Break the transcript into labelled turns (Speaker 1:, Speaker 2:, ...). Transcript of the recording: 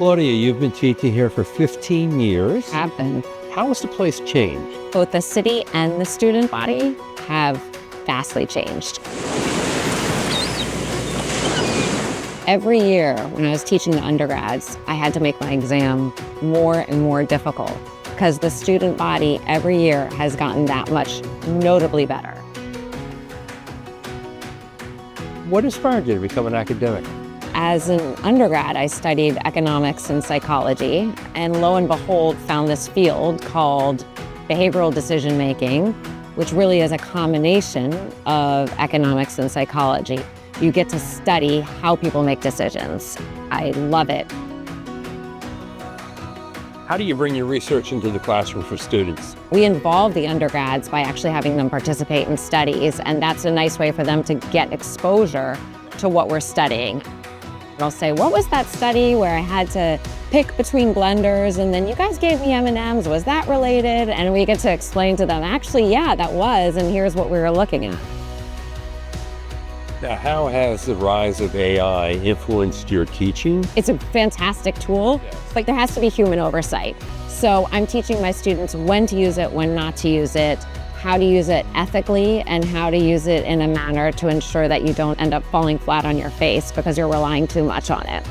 Speaker 1: Claudia, you've been teaching here for 15 years.
Speaker 2: Have been.
Speaker 1: How has the place changed?
Speaker 2: Both the city and the student body have vastly changed. Every year when I was teaching the undergrads, I had to make my exam more and more difficult because the student body every year has gotten that much notably better.
Speaker 1: What inspired you to become an academic?
Speaker 2: As an undergrad, I studied economics and psychology, and lo and behold, found this field called behavioral decision making, which really is a combination of economics and psychology. You get to study how people make decisions. I love it.
Speaker 1: How do you bring your research into the classroom for students?
Speaker 2: We involve the undergrads by actually having them participate in studies, and that's a nice way for them to get exposure to what we're studying. I'll say, what was that study where I had to pick between blenders and then you guys gave me M&Ms, was that related? And we get to explain to them, actually, yeah, that was, and here's what we were looking at.
Speaker 1: Now, how has the rise of AI influenced your teaching?
Speaker 2: It's a fantastic tool, but there has to be human oversight. So I'm teaching my students when to use it, when not to use it, how to use it ethically, and how to use it in a manner to ensure that you don't end up falling flat on your face because you're relying too much on it.